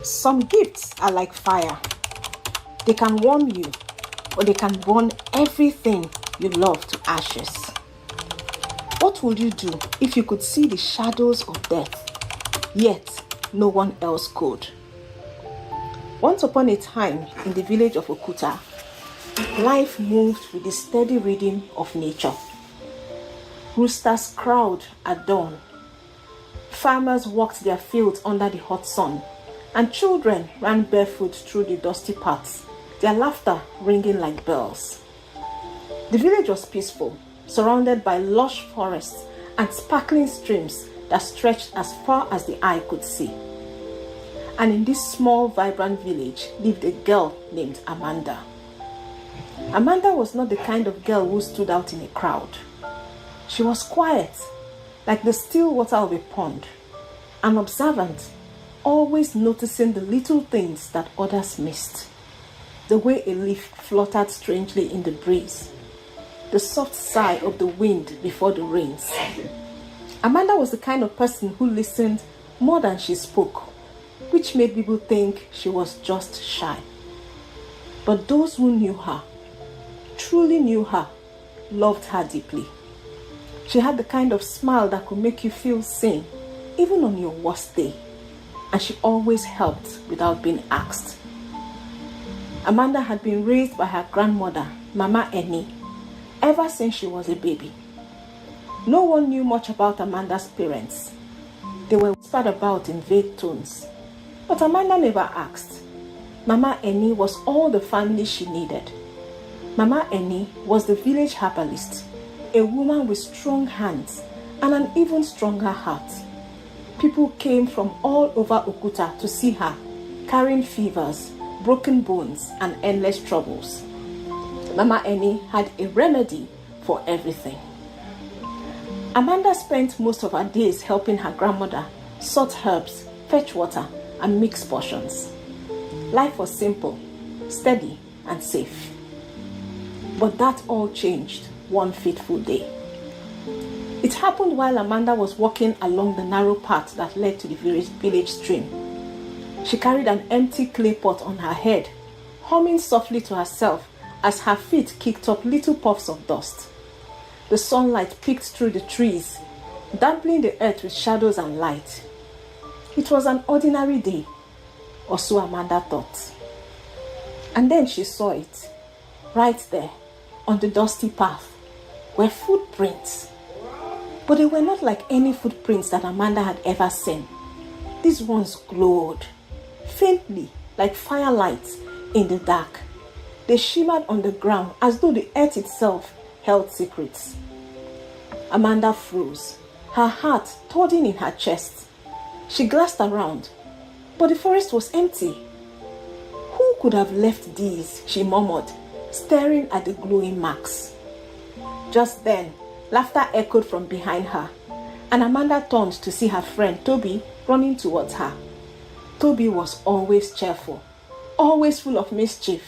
Some gifts are like fire. They can warm you, or they can burn everything you love to ashes. What would you do if you could see the shadows of death, yet no one else could? Once upon a time, in the village of Okuta, life moved with the steady rhythm of nature. Roosters crowed at dawn. Farmers walked their fields under the hot sun, and children ran barefoot through the dusty paths, their laughter ringing like bells. The village was peaceful, surrounded by lush forests and sparkling streams that stretched as far as the eye could see. And in this small, vibrant village lived a girl named Amanda. Amanda was not the kind of girl who stood out in a crowd. She was quiet, like the still water of a pond, and observant, always noticing the little things that others missed. The way a leaf fluttered strangely in the breeze, the soft sigh of the wind before the rains. Amanda was the kind of person who listened more than she spoke, which made people think she was just shy. But those who knew her, truly knew her, loved her deeply. She had the kind of smile that could make you feel seen, even on your worst day. And she always helped without being asked. Amanda had been raised by her grandmother, Mama Eni, ever since she was a baby. No one knew much about Amanda's parents. They were whispered about in vague tones. But Amanda never asked. Mama Eni was all the family she needed. Mama Eni was the village herbalist, a woman with strong hands and an even stronger heart. People came from all over Okuta to see her, carrying fevers, broken bones, and endless troubles. Mama Eni had a remedy for everything. Amanda spent most of her days helping her grandmother sort herbs, fetch water, and mix potions. Life was simple, steady, and safe. But that all changed one fateful day. It happened while Amanda was walking along the narrow path that led to the village stream. She carried an empty clay pot on her head, humming softly to herself as her feet kicked up little puffs of dust. The sunlight peeked through the trees, dampling the earth with shadows and light. It was an ordinary day, or so Amanda thought. And then she saw it, right there, on the dusty path, were footprints. But they were not like any footprints that Amanda had ever seen. These ones glowed, faintly, like firelight in the dark. They shimmered on the ground as though the earth itself held secrets. Amanda froze, her heart thudding in her chest. She glanced around, but the forest was empty. Who could have left these, she murmured, staring at the glowing marks. Just then, laughter echoed from behind her, and Amanda turned to see her friend Toby running towards her. Toby was always cheerful, always full of mischief.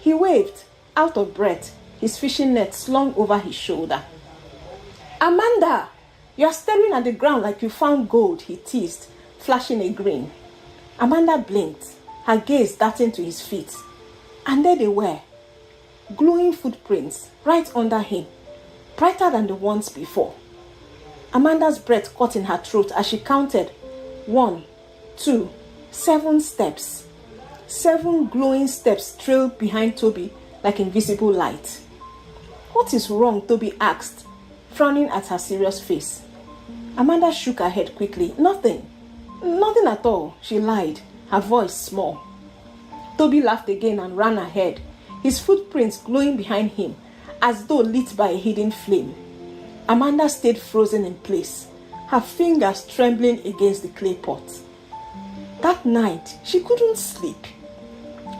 He waved, out of breath, his fishing net slung over his shoulder. "Amanda, you are staring at the ground like you found gold," he teased, flashing a grin. Amanda blinked, her gaze darting to his feet. And there they were, glowing footprints right under him, brighter than the ones before. Amanda's breath caught in her throat as she counted 1, 2, 7 steps. 7 glowing steps trailed behind Toby like invisible light. "What is wrong?" Toby asked, frowning at her serious face. Amanda shook her head quickly. Nothing at all," she lied, her voice small. Toby laughed again and ran ahead, his footprints glowing behind him, as though lit by a hidden flame. Amanda stayed frozen in place, her fingers trembling against the clay pot. That night, she couldn't sleep.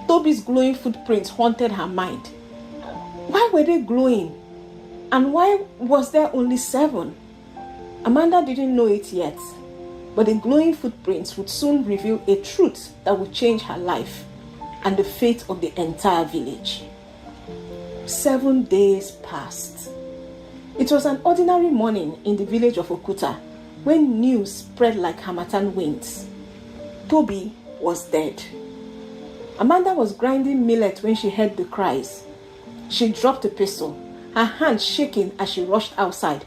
Toby's glowing footprints haunted her mind. Why were they glowing? And why was there only 7? Amanda didn't know it yet, but the glowing footprints would soon reveal a truth that would change her life and the fate of the entire village. 7 days passed. It was an ordinary morning in the village of Okuta when news spread like harmattan winds. Toby was dead. Amanda was grinding millet when she heard the cries. She dropped the pistol, her hand shaking as she rushed outside.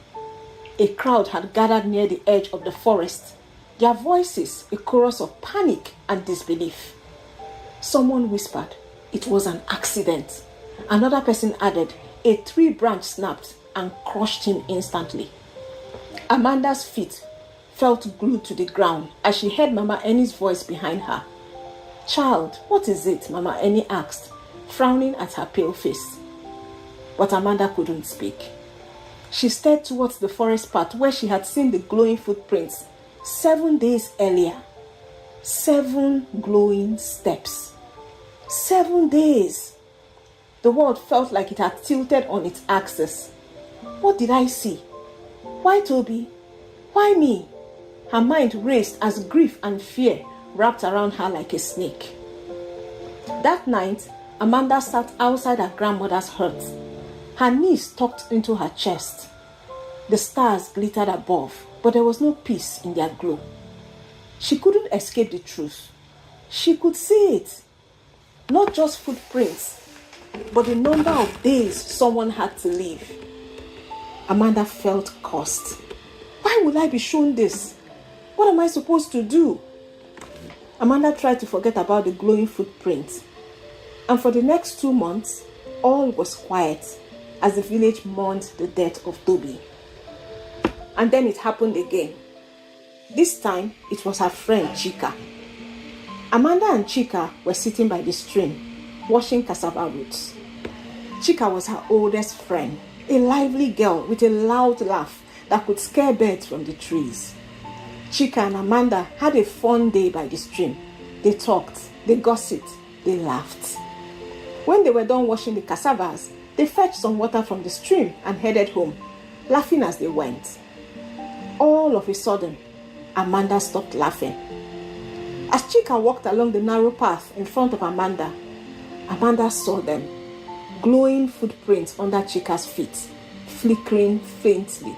A crowd had gathered near the edge of the forest, their voices a chorus of panic and disbelief. Someone whispered, "It was an accident." Another person added, "A tree branch snapped and crushed him instantly." Amanda's feet felt glued to the ground as she heard Mama Annie's voice behind her. "Child, what is it?" Mama Annie asked, frowning at her pale face. But Amanda couldn't speak. She stared towards the forest path where she had seen the glowing footprints 7 days earlier. 7 glowing steps. 7 days. The world felt like it had tilted on its axis. What did I see? Why Toby? Why me? Her mind raced as grief and fear wrapped around her like a snake. That night, Amanda sat outside her grandmother's hut, her knees tucked into her chest. The stars glittered above, but there was no peace in their glow. She couldn't escape the truth. She could see it. Not just footprints, but the number of days someone had to live. Amanda felt cursed. Why would I be shown this? What am I supposed to do? Amanda tried to forget about the glowing footprints. And for the next 2 months, all was quiet as the village mourned the death of Toby. And then it happened again. This time, it was her friend Chika. Amanda and Chika were sitting by the stream, washing cassava roots. Chika was her oldest friend, a lively girl with a loud laugh that could scare birds from the trees. Chika and Amanda had a fun day by the stream. They talked, they gossiped, they laughed. When they were done washing the cassavas, they fetched some water from the stream and headed home, laughing as they went. All of a sudden, Amanda stopped laughing. As Chika walked along the narrow path in front of Amanda, Amanda saw them, glowing footprints under Chika's feet, flickering faintly.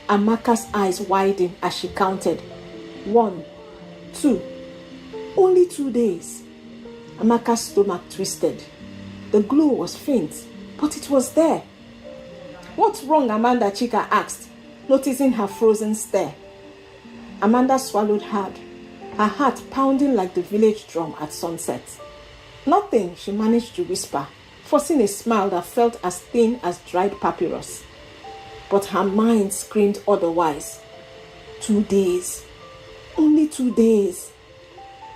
Amaka's eyes widened as she counted. 1, 2, only 2 days. Amaka's stomach twisted. The glow was faint, but it was there. "What's wrong, Amanda?" Chika asked, noticing her frozen stare. Amanda swallowed hard, her heart pounding like the village drum at sunset. "Nothing," she managed to whisper, forcing a smile that felt as thin as dried papyrus. But her mind screamed otherwise. 2 days. Only 2 days.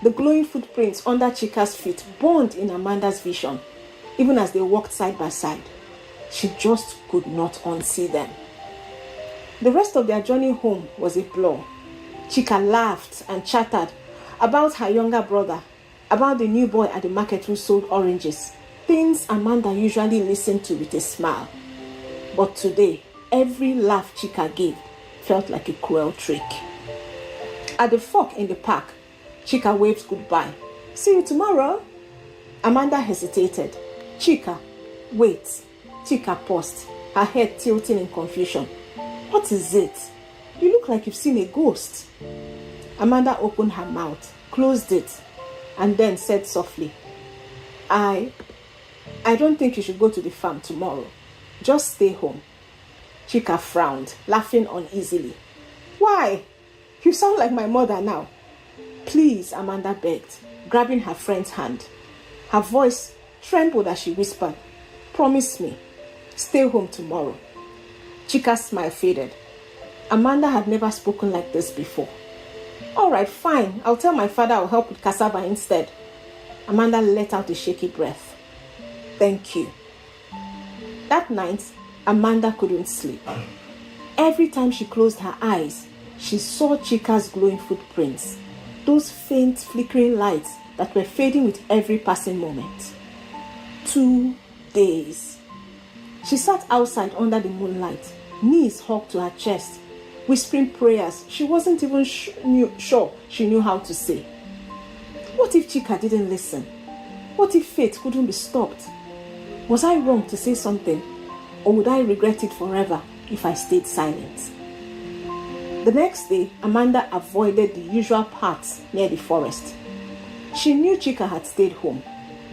The glowing footprints under Chika's feet burned in Amanda's vision, even as they walked side by side. She just could not unsee them. The rest of their journey home was a blur. Chika laughed and chattered about her younger brother, about the new boy at the market who sold oranges, things Amanda usually listened to with a smile. But today, every laugh Chika gave felt like a cruel trick. At the fork in the park, Chika waved goodbye. "See you tomorrow." Amanda hesitated. "Chika, wait." Chika paused, her head tilting in confusion. "What is it? You look like you've seen a ghost." Amanda opened her mouth, closed it, and then said softly, I don't think you should go to the farm tomorrow. Just stay home." Chika frowned, laughing uneasily. "Why? You sound like my mother now." "Please," Amanda begged, grabbing her friend's hand. Her voice trembled as she whispered, "Promise me, stay home tomorrow." Chika's smile faded. Amanda had never spoken like this before. "All right, fine. I'll tell my father I'll help with cassava instead." Amanda let out a shaky breath. "Thank you." That night, Amanda couldn't sleep. Every time she closed her eyes, she saw Chika's glowing footprints, those faint flickering lights that were fading with every passing moment. 2 days. She sat outside under the moonlight, knees hugged to her chest, whispering prayers she wasn't even sure she knew how to say. What if Chika didn't listen? What if fate couldn't be stopped? Was I wrong to say something, or would I regret it forever if I stayed silent? The next day, Amanda avoided the usual paths near the forest. She knew Chika had stayed home,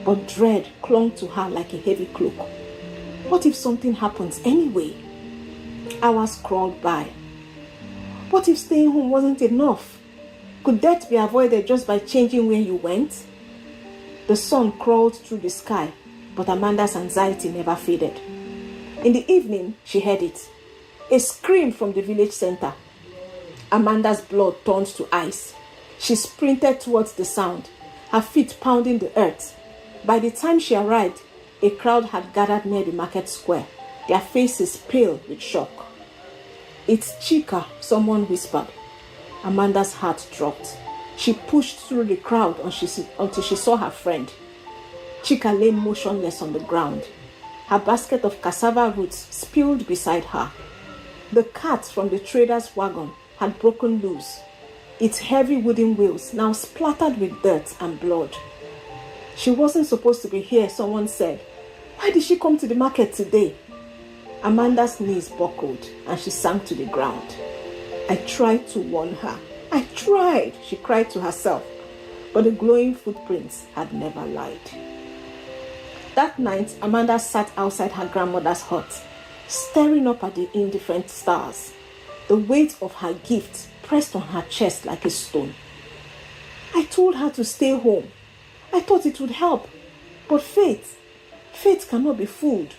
but dread clung to her like a heavy cloak. What if something happens anyway? Hours crawled by. What if staying home wasn't enough? Could death be avoided just by changing where you went? The sun crawled through the sky, but Amanda's anxiety never faded. In the evening, she heard it. A scream from the village center. Amanda's blood turned to ice. She sprinted towards the sound, her feet pounding the earth. By the time she arrived, a crowd had gathered near the market square, their faces pale with shock. "It's Chika," someone whispered. Amanda's heart dropped. She pushed through the crowd until she saw her friend. Chika lay motionless on the ground. Her basket of cassava roots spilled beside her. The cart from the trader's wagon had broken loose, its heavy wooden wheels now splattered with dirt and blood. "She wasn't supposed to be here," someone said. "Why did she come to the market today?" Amanda's knees buckled and she sank to the ground. "I tried to warn her. I tried," she cried to herself, but the glowing footprints had never lied. That night, Amanda sat outside her grandmother's hut, staring up at the indifferent stars. The weight of her gift pressed on her chest like a stone. "I told her to stay home. I thought it would help. But fate cannot be fooled."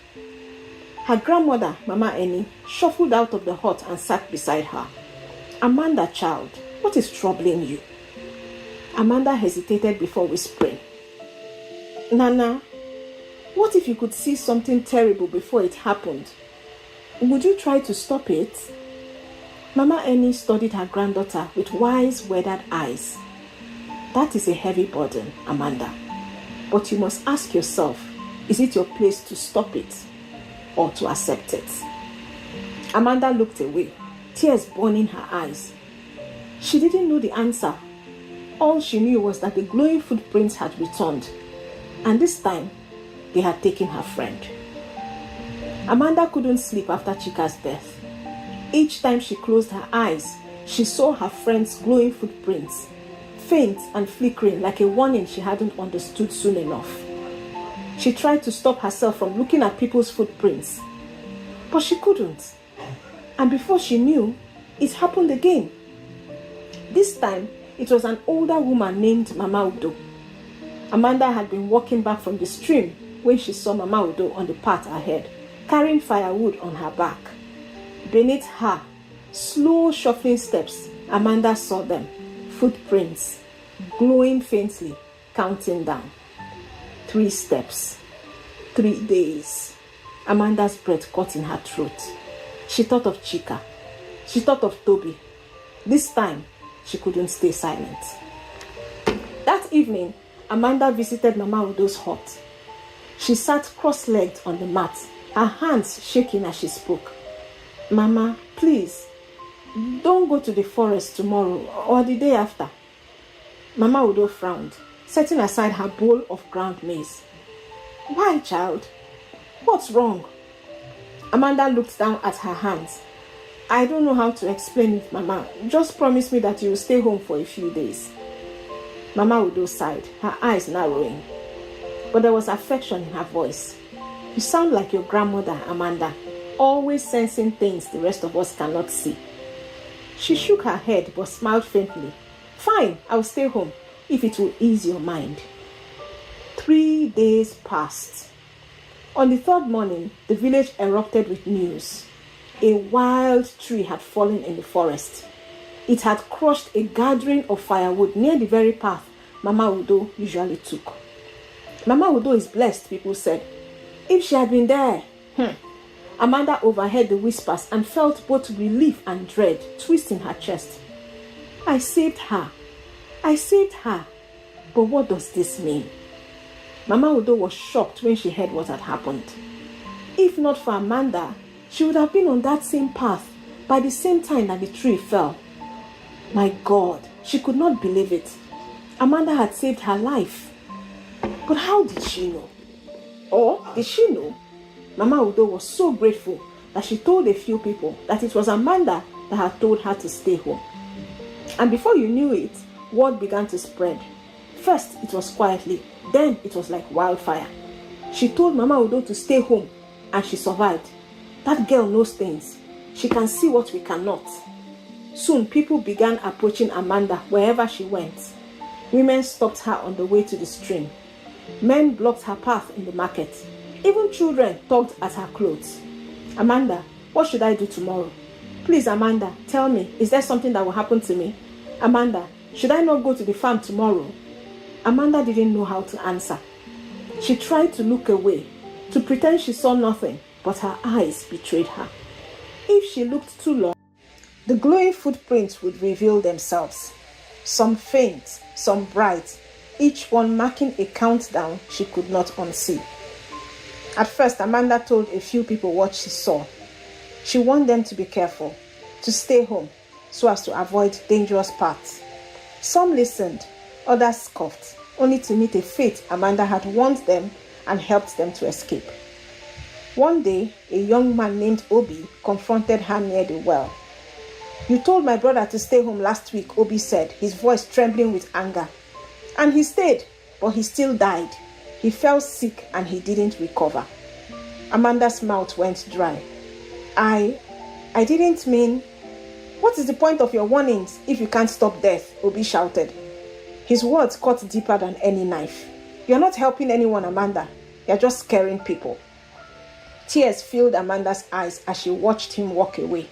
Her grandmother, Mama Eni, shuffled out of the hut and sat beside her. "Amanda, child, what is troubling you?" Amanda hesitated before whispering. "Nana, what if you could see something terrible before it happened? Would you try to stop it?" Mama Eni studied her granddaughter with wise, weathered eyes. "That is a heavy burden, Amanda. But you must ask yourself, is it your place to stop it or to accept it?" Amanda looked away, tears burning her eyes. She didn't know the answer. All she knew was that the glowing footprints had returned, and this time they had taken her friend. Amanda couldn't sleep after Chika's death. Each time she closed her eyes, she saw her friend's glowing footprints, faint and flickering like a warning she hadn't understood soon enough. She tried to stop herself from looking at people's footprints, but she couldn't. And before she knew, it happened again. This time, it was an older woman named Mama Udo. Amanda had been walking back from the stream when she saw Mama Udo on the path ahead, carrying firewood on her back. Beneath her, slow shuffling steps, Amanda saw them, footprints, glowing faintly, counting down. 3 steps, 3 days. Amanda's breath caught in her throat. She thought of Chika. She thought of Toby. This time, she couldn't stay silent. That evening, Amanda visited Mama Udo's hut. She sat cross-legged on the mat, her hands shaking as she spoke. "Mama, please, don't go to the forest tomorrow or the day after." Mama Udo frowned, setting aside her bowl of ground maize. "Why, child? What's wrong?" Amanda looked down at her hands. "I don't know how to explain it, Mama. Just promise me that you will stay home for a few days." Mama Udo sighed, her eyes narrowing. But there was affection in her voice. "You sound like your grandmother, Amanda, always sensing things the rest of us cannot see." She shook her head but smiled faintly. "Fine, I'll stay home, if it will ease your mind." 3 days passed. On the 3rd morning, the village erupted with news. A wild tree had fallen in the forest. It had crushed a gathering of firewood near the very path Mama Udo usually took. "Mama Udo is blessed," people said. If she had been there. Amanda overheard the whispers and felt both relief and dread twist in her chest. I saved her. But what does this mean? Mama Udo was shocked when she heard what had happened. If not for Amanda, she would have been on that same path by the same time that the tree fell. My God, she could not believe it. Amanda had saved her life. But how did she know? Or did she know? Mama Udo was so grateful that she told a few people that it was Amanda that had told her to stay home. And before you knew it, word began to spread. First, it was quietly. Then, it was like wildfire. She told Mama Udo to stay home, and she survived. That girl knows things. She can see what we cannot. Soon, people began approaching Amanda wherever she went. Women stopped her on the way to the stream. Men blocked her path in the market. Even children tugged at her clothes. Amanda, what should I do tomorrow? Please, Amanda, tell me, is there something that will happen to me? Amanda, should I not go to the farm tomorrow? Amanda didn't know how to answer. She tried to look away, to pretend she saw nothing, but her eyes betrayed her. If she looked too long, the glowing footprints would reveal themselves. Some faint, some bright, each one marking a countdown she could not unsee. At first, Amanda told a few people what she saw. She warned them to be careful, to stay home, so as to avoid dangerous paths. Some listened, others scoffed, only to meet a fate Amanda had warned them and helped them to escape. One day, a young man named Obi confronted her near the well. "You told my brother to stay home last week," Obi said, his voice trembling with anger. "And he stayed, but he still died. He fell sick and he didn't recover." Amanda's mouth went dry. I didn't mean... "What is the point of your warnings if you can't stop death?" Obi shouted. His words cut deeper than any knife. "You're not helping anyone, Amanda. You're just scaring people." Tears filled Amanda's eyes as she watched him walk away.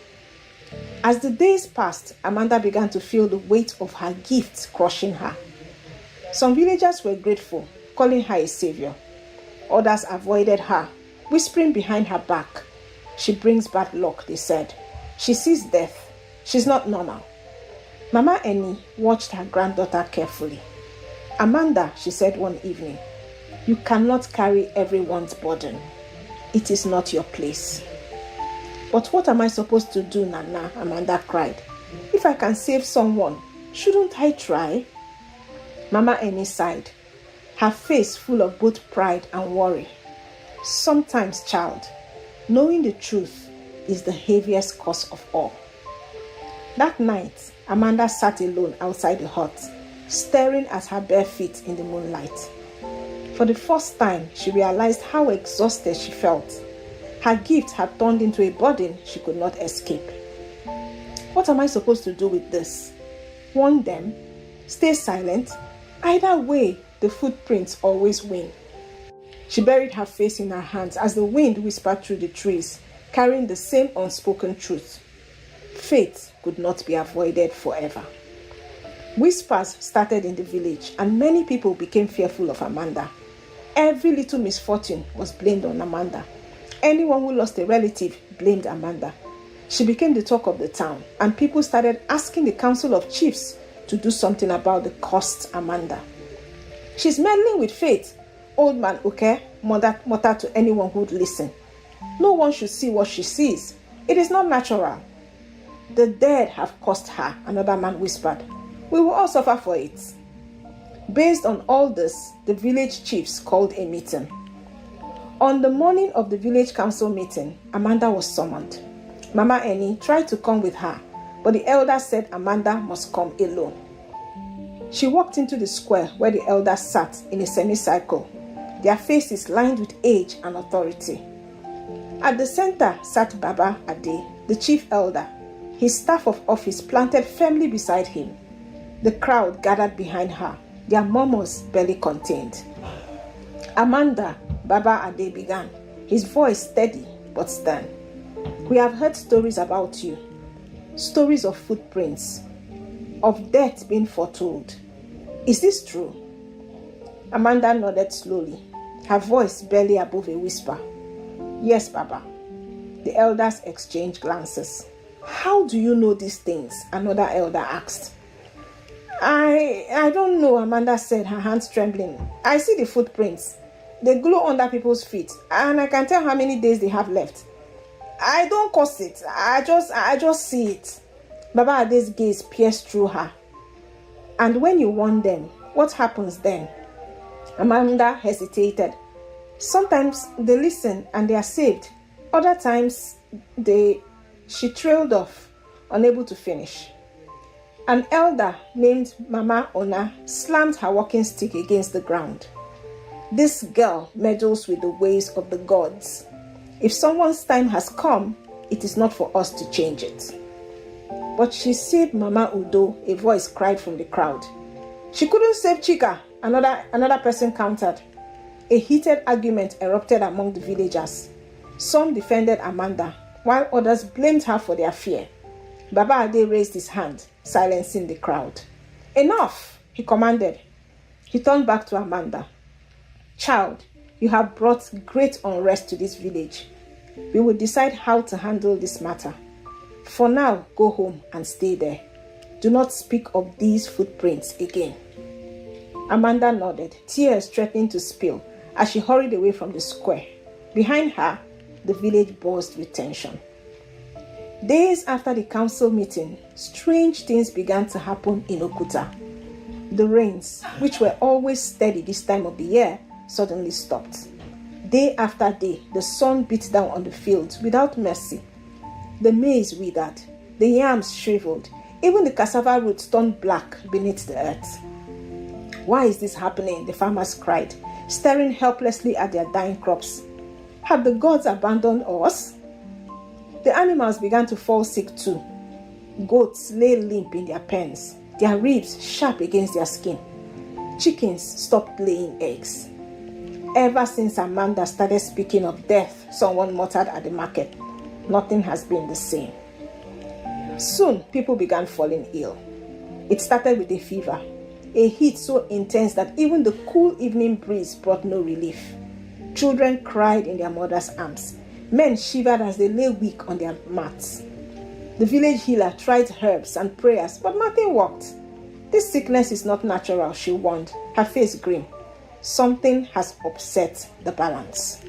As the days passed, Amanda began to feel the weight of her gifts crushing her. Some villagers were grateful, calling her a savior. Others avoided her, whispering behind her back. "She brings bad luck," they said. "She sees death. She's not normal." Mama Eni watched her granddaughter carefully. "Amanda," she said one evening, "you cannot carry everyone's burden. It is not your place." "But what am I supposed to do, Nana?" Amanda cried. "If I can save someone, shouldn't I try?" Mama Eni sighed, her face full of both pride and worry. "Sometimes, child, knowing the truth is the heaviest cost of all." That night, Amanda sat alone outside the hut, staring at her bare feet in the moonlight. For the first time, she realized how exhausted she felt. Her gift had turned into a burden she could not escape. What am I supposed to do with this? Warn them? Stay silent? Either way, the footprints always win. She buried her face in her hands as the wind whispered through the trees, carrying the same unspoken truth. Fate could not be avoided forever. Whispers started in the village, and many people became fearful of Amanda. Every little misfortune was blamed on Amanda. Anyone who lost a relative blamed Amanda. She became the talk of the town, and people started asking the Council of Chiefs to do something about the cursed Amanda. "She's meddling with fate," Old Man Uke muttered to anyone who would listen. "No one should see what she sees. It is not natural." "The dead have cursed her," another man whispered. "We will all suffer for it." Based on all this, the village chiefs called a meeting. On the morning of the village council meeting, Amanda was summoned. Mama Eni tried to come with her, but the elders said Amanda must come alone. She walked into the square where the elders sat in a semicircle, their faces lined with age and authority. At the center sat Baba Ade, the chief elder, his staff of office planted firmly beside him. The crowd gathered behind her, their murmurs barely contained. "Amanda," Baba Ade began, his voice steady but stern. "We have heard stories about you, stories of footprints, of death being foretold. Is this true?" Amanda nodded slowly, her voice barely above a whisper. "Yes, Baba." The elders exchanged glances. "How do you know these things?" another elder asked. I don't know," Amanda said, her hands trembling. "I see the footprints. They glow under people's feet, and I can tell how many days they have left. I don't cause it. I just see it." Baba Ade's gaze pierced through her. "And when you warn them, what happens then?" Amanda hesitated. "Sometimes they listen and they are saved. Other times She trailed off, unable to finish. An elder named Mama Ona slammed her walking stick against the ground. This girl meddles with the ways of the gods. If someone's time has come, it is not for us to change it. But she saved Mama Udo, a voice cried from the crowd. She couldn't save Chika, another person countered. A heated argument erupted among the villagers. Some defended Amanda, while others blamed her for their fear. Baba Ade raised his hand, silencing the crowd. Enough, he commanded. He turned back to Amanda. Child, you have brought great unrest to this village. We will decide how to handle this matter. For now, go home and stay there. Do not speak of these footprints again. Amanda nodded, tears threatening to spill as she hurried away from the square. Behind her, the village buzzed with tension. Days after the council meeting, strange things began to happen in Okuta. The rains, which were always steady this time of the year, suddenly stopped. Day after day, the sun beat down on the fields without mercy. The maize withered, the yams shriveled, even the cassava roots turned black beneath the earth. Why is this happening? The farmers cried, staring helplessly at their dying crops. Have the gods abandoned us? The animals began to fall sick too. Goats lay limp in their pens, their ribs sharp against their skin. Chickens stopped laying eggs. Ever since Amanda started speaking of death, someone muttered at the market, nothing has been the same. Soon, people began falling ill. It started with a fever, a heat so intense that even the cool evening breeze brought no relief. Children cried in their mothers' arms. Men shivered as they lay weak on their mats. The village healer tried herbs and prayers, but nothing worked. This sickness is not natural, she warned, her face grim. Something has upset the balance.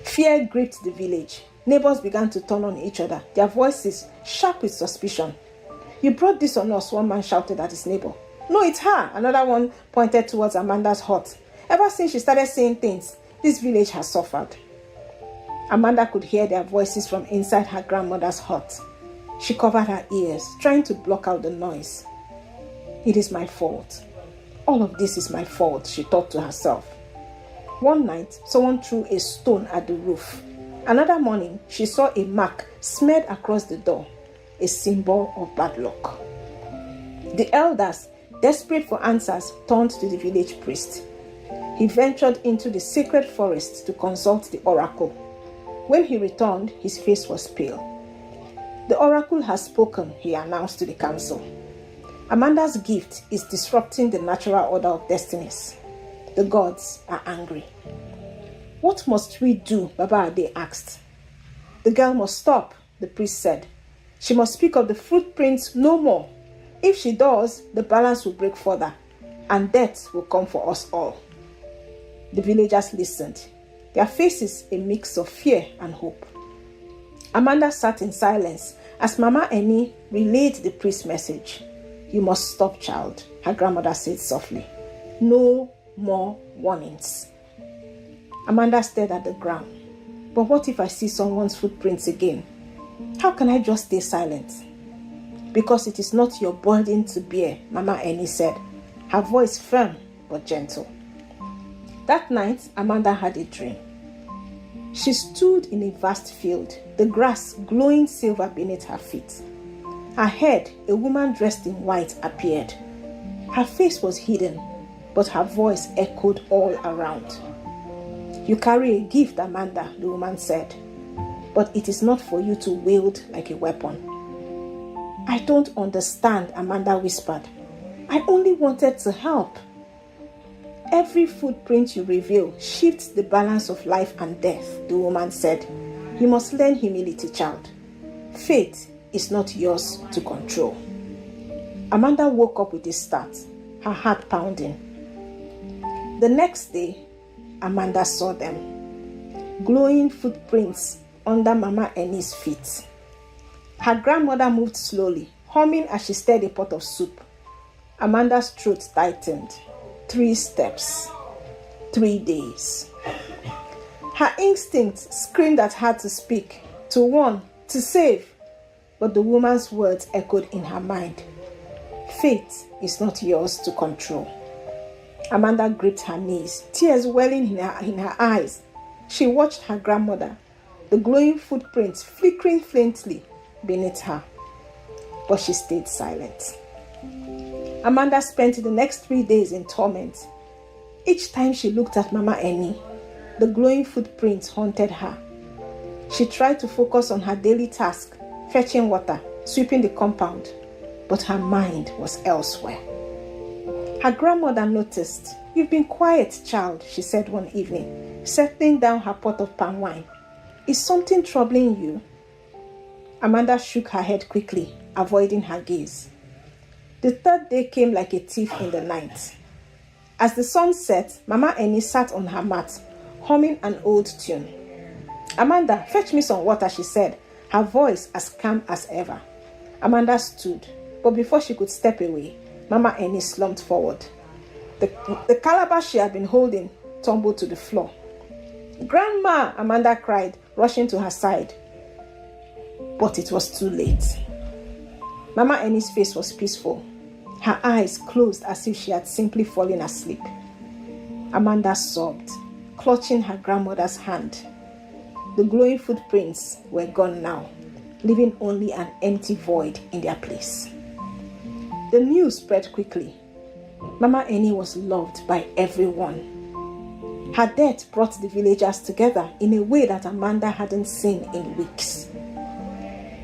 Fear gripped the village. Neighbors began to turn on each other, their voices sharp with suspicion. You brought this on us, one man shouted at his neighbor. No, it's her, another one pointed towards Amanda's hut. Ever since she started saying things, this village has suffered. Amanda could hear their voices from inside her grandmother's hut. She covered her ears, trying to block out the noise. It is my fault. All of this is my fault, she thought to herself. One night, someone threw a stone at the roof. Another morning, she saw a mark smeared across the door, a symbol of bad luck. The elders, desperate for answers, turned to the village priest. He ventured into the sacred forest to consult the oracle. When he returned, his face was pale. The oracle has spoken, he announced to the council. Amanda's gift is disrupting the natural order of destinies. The gods are angry. What must we do? Baba Ade asked. The girl must stop, the priest said. She must speak of the footprints no more. If she does, the balance will break further, and death will come for us all. The villagers listened, their faces a mix of fear and hope. Amanda sat in silence as Mama Eni relayed the priest's message. You must stop, child, her grandmother said softly. No more warnings. Amanda stared at the ground. But what if I see someone's footprints again? How can I just stay silent? Because it is not your burden to bear, Mama Eni said, her voice firm but gentle. That night, Amanda had a dream. She stood in a vast field, the grass glowing silver beneath her feet. Ahead, a woman dressed in white appeared. Her face was hidden, but her voice echoed all around. You carry a gift, Amanda, the woman said, but it is not for you to wield like a weapon. I don't understand, Amanda whispered. I only wanted to help. Every footprint you reveal shifts the balance of life and death, the woman said. You must learn humility, child. Fate is not yours to control. Amanda woke up with a start, her heart pounding. The next day, Amanda saw them. Glowing footprints under Mama Eni's feet. Her grandmother moved slowly, humming as she stirred a pot of soup. Amanda's throat tightened. 3 steps. 3 days. Her instinct screamed at her to speak, to warn, to save. But the woman's words echoed in her mind. Fate is not yours to control. Amanda gripped her knees, tears welling in her eyes. She watched her grandmother, the glowing footprints flickering faintly beneath her. But she stayed silent. Amanda spent the next 3 days in torment. Each time she looked at Mama Annie, the glowing footprints haunted her. She tried to focus on her daily task, fetching water, sweeping the compound, but her mind was elsewhere. Her grandmother noticed. "You've been quiet, child," she said one evening, setting down her pot of palm wine. "Is something troubling you?" Amanda shook her head quickly, avoiding her gaze. The third day came like a thief in the night. As the sun set, Mama Annie sat on her mat, humming an old tune. "Amanda, fetch me some water," she said, her voice as calm as ever. Amanda stood, but before she could step away, Mama Annie slumped forward. The calabash she had been holding tumbled to the floor. "Grandma!" Amanda cried, rushing to her side. But it was too late. Mama Annie's face was peaceful, her eyes closed as if she had simply fallen asleep. Amanda sobbed, clutching her grandmother's hand. The glowing footprints were gone now, leaving only an empty void in their place. The news spread quickly. Mama Annie was loved by everyone. Her death brought the villagers together in a way that Amanda hadn't seen in weeks.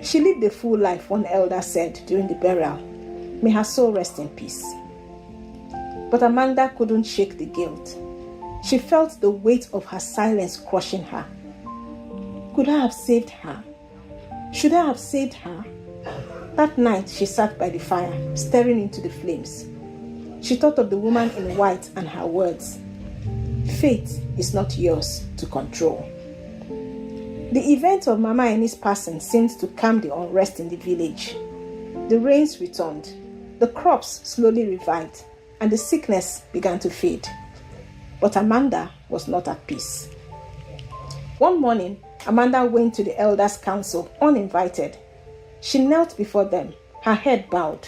She lived a full life, one elder said during the burial. May her soul rest in peace. But Amanda couldn't shake the guilt. She felt the weight of her silence crushing her. Could I have saved her? Should I have saved her? That night she sat by the fire, staring into the flames. She thought of the woman in white and her words. Fate is not yours to control. The event of Mama Annie's passing seemed to calm the unrest in the village. The rains returned, the crops slowly revived, and the sickness began to fade. But Amanda was not at peace. One morning, Amanda went to the elders' council uninvited. She knelt before them, her head bowed.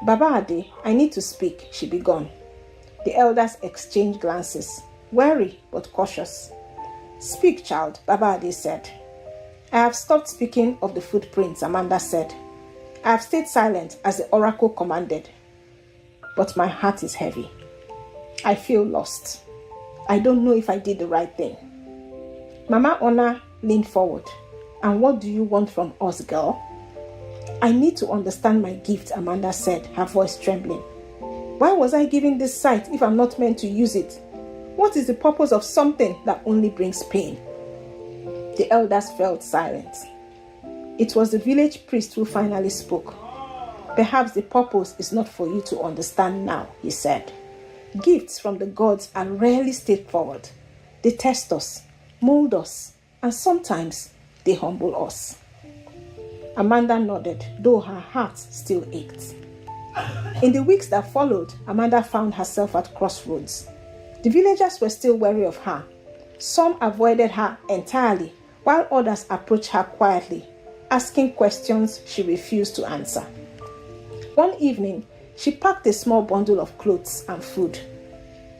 "Baba Ade, I need to speak," she began. The elders exchanged glances, wary but cautious. "Speak, child," Baba Ade said. "I have stopped speaking of the footprints," Amanda said. "I have stayed silent as the oracle commanded. But my heart is heavy. I feel lost. I don't know if I did the right thing." Mama Ona leaned forward. "And what do you want from us, girl?" "I need to understand my gift," Amanda said, her voice trembling. "Why was I given this sight if I'm not meant to use it? What is the purpose of something that only brings pain?" The elders felt silent. It was the village priest who finally spoke. "Perhaps the purpose is not for you to understand now," he said. "Gifts from the gods are rarely straightforward. They test us, mold us, and sometimes they humble us." Amanda nodded, though her heart still ached. In the weeks that followed, Amanda found herself at crossroads. The villagers were still wary of her. Some avoided her entirely, while others approached her quietly, asking questions she refused to answer. One evening, she packed a small bundle of clothes and food.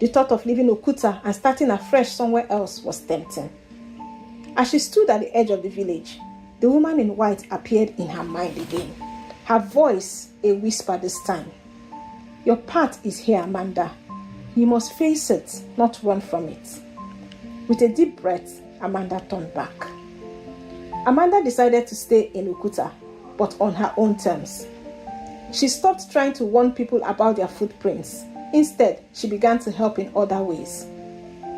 The thought of leaving Okuta and starting afresh somewhere else was tempting. As she stood at the edge of the village, the woman in white appeared in her mind again. Her voice a whisper this time. "Your path is here, Amanda. You must face it, not run from it." With a deep breath, Amanda turned back. Amanda decided to stay in Okuta, but on her own terms. She stopped trying to warn people about their footprints. Instead, she began to help in other ways,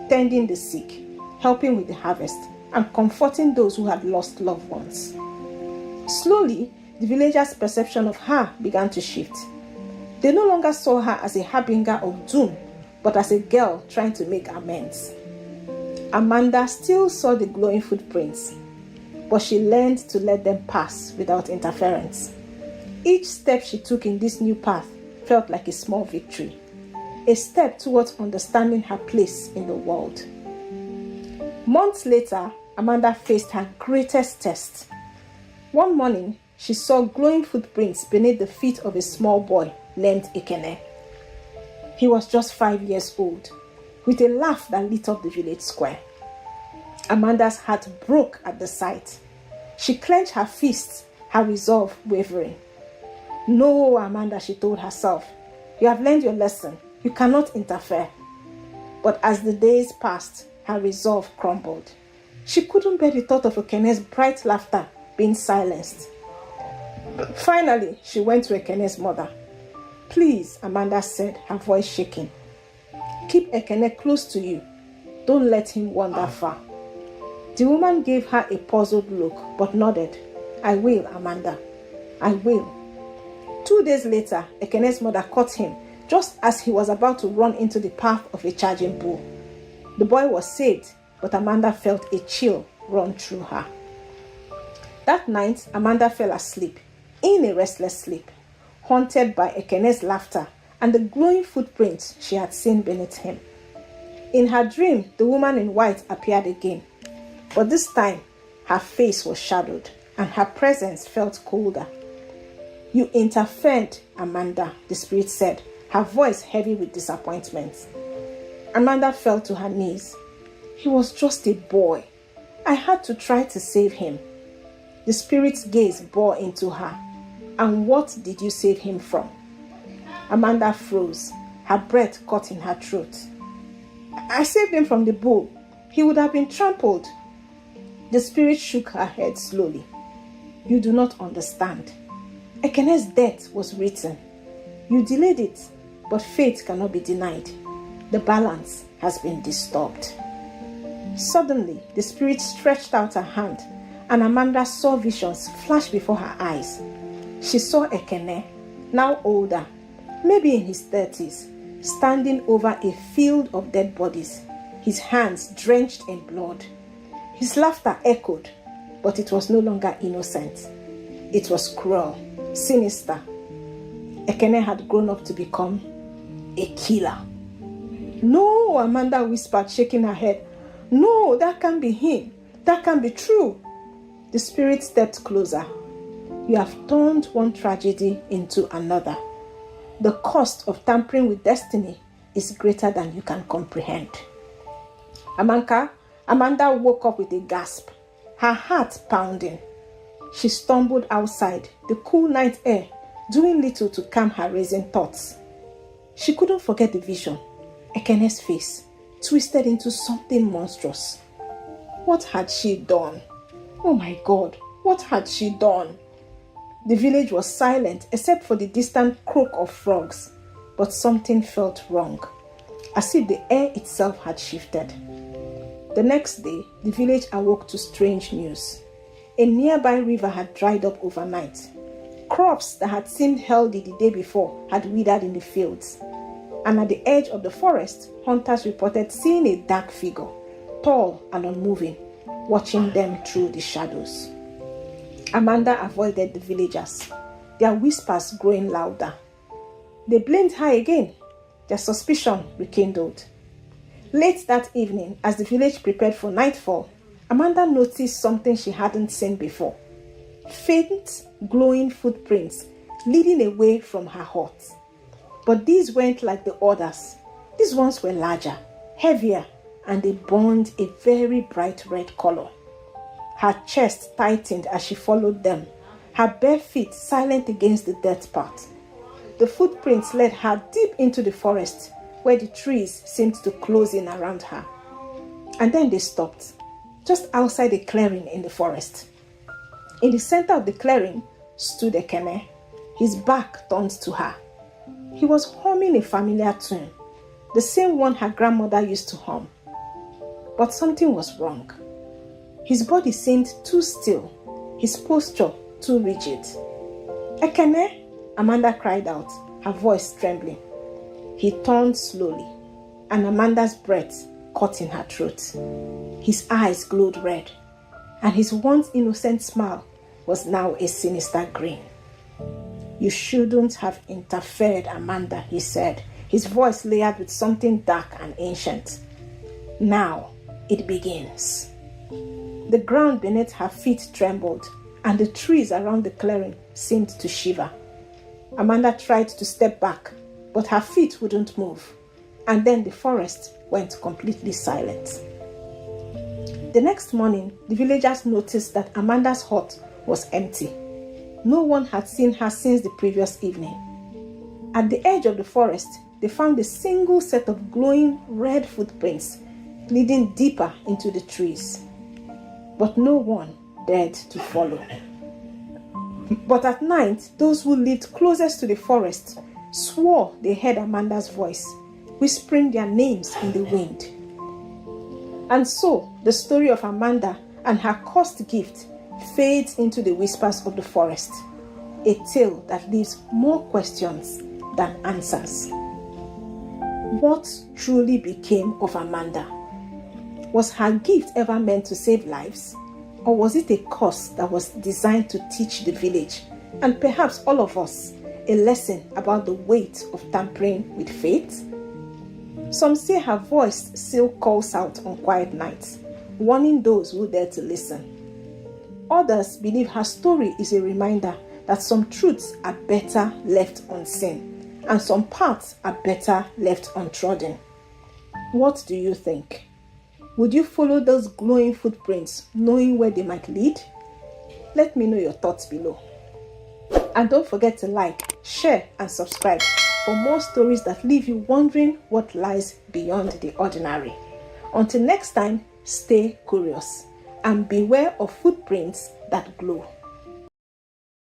tending the sick, helping with the harvest, and comforting those who had lost loved ones. Slowly, the villagers' perception of her began to shift. They no longer saw her as a harbinger of doom, but as a girl trying to make amends. Amanda still saw the glowing footprints, but she learned to let them pass without interference. Each step she took in this new path felt like a small victory, a step towards understanding her place in the world. Months later, Amanda faced her greatest test. One morning, she saw glowing footprints beneath the feet of a small boy named Ekene. He was just 5 years old, with a laugh that lit up the village square. Amanda's heart broke at the sight. She clenched her fists, her resolve wavering. No, Amanda, she told herself. You have learned your lesson. You cannot interfere. But as the days passed, her resolve crumbled. She couldn't bear the thought of Ekene's bright laughter being silenced. Finally, she went to Ekene's mother. Please, Amanda said, her voice shaking. Keep Ekene close to you. Don't let him wander far. The woman gave her a puzzled look, but nodded. I will, Amanda. I will. 2 days later, Ekene's mother caught him just as he was about to run into the path of a charging bull. The boy was saved, but Amanda felt a chill run through her. That night, Amanda fell asleep, in a restless sleep, haunted by Ekene's laughter and the glowing footprints she had seen beneath him. In her dream, the woman in white appeared again, but this time, her face was shadowed and her presence felt colder. You interfered, Amanda, the spirit said, her voice heavy with disappointment. Amanda fell to her knees. He was just a boy. I had to try to save him. The spirit's gaze bore into her. And what did you save him from? Amanda froze, her breath caught in her throat. I saved him from the bull. He would have been trampled. The spirit shook her head slowly. You do not understand. Ekene's death was written. You delayed it, but fate cannot be denied. The balance has been disturbed. Suddenly, the spirit stretched out her hand, and Amanda saw visions flash before her eyes. She saw Ekene, now older, maybe in his 30s, standing over a field of dead bodies, his hands drenched in blood. His laughter echoed, but it was no longer innocent. It was cruel, sinister. Ekene had grown up to become a killer. No, Amanda whispered, shaking her head. No, that can't be him. That can't be true. The spirit stepped closer. You have turned one tragedy into another. The cost of tampering with destiny is greater than you can comprehend. Amanda woke up with a gasp, her heart pounding. She stumbled outside, the cool night air doing little to calm her racing thoughts. She couldn't forget the vision, Ekene's face, twisted into something monstrous. What had she done? Oh my God, what had she done? The village was silent except for the distant croak of frogs, but something felt wrong, as if the air itself had shifted. The next day, the village awoke to strange news. A nearby river had dried up overnight. Crops that had seemed healthy the day before had withered in the fields. And at the edge of the forest, hunters reported seeing a dark figure, tall and unmoving, watching them through the shadows. Amanda avoided the villagers, their whispers growing louder. They blamed her again. Their suspicion rekindled. Late that evening, as the village prepared for nightfall, Amanda noticed something she hadn't seen before. Faint, glowing footprints leading away from her hut. But these weren't like the others. These ones were larger, heavier, and they burned a very bright red color. Her chest tightened as she followed them, her bare feet silent against the dirt path. The footprints led her deep into the forest, where the trees seemed to close in around her. And then they stopped, just outside a clearing in the forest. In the center of the clearing stood Ekene, his back turned to her. He was humming a familiar tune, the same one her grandmother used to hum. But something was wrong. His body seemed too still, his posture too rigid. Ekene, Amanda cried out, her voice trembling. He turned slowly, and Amanda's breath caught in her throat. His eyes glowed red, and his once innocent smile was now a sinister grin. You shouldn't have interfered, Amanda, he said, his voice layered with something dark and ancient. Now it begins. The ground beneath her feet trembled, and the trees around the clearing seemed to shiver. Amanda tried to step back, but her feet wouldn't move. And then the forest went completely silent. The next morning, the villagers noticed that Amanda's hut was empty. No one had seen her since the previous evening. At the edge of the forest, they found a single set of glowing red footprints leading deeper into the trees. But no one dared to follow. But at night, those who lived closest to the forest swore they heard Amanda's voice, whispering their names in the wind. And so, the story of Amanda and her cursed gift fades into the whispers of the forest, a tale that leaves more questions than answers. What truly became of Amanda? Was her gift ever meant to save lives? Or was it a curse that was designed to teach the village, and perhaps all of us, a lesson about the weight of tampering with faith? Some say her voice still calls out on quiet nights, warning those who dare to listen. Others believe her story is a reminder that some truths are better left unseen, and some paths are better left untrodden. What do you think? Would you follow those glowing footprints, knowing where they might lead? Let me know your thoughts below. And don't forget to like, share, and subscribe for more stories that leave you wondering what lies beyond the ordinary. Until next time, stay curious and beware of footprints that glow.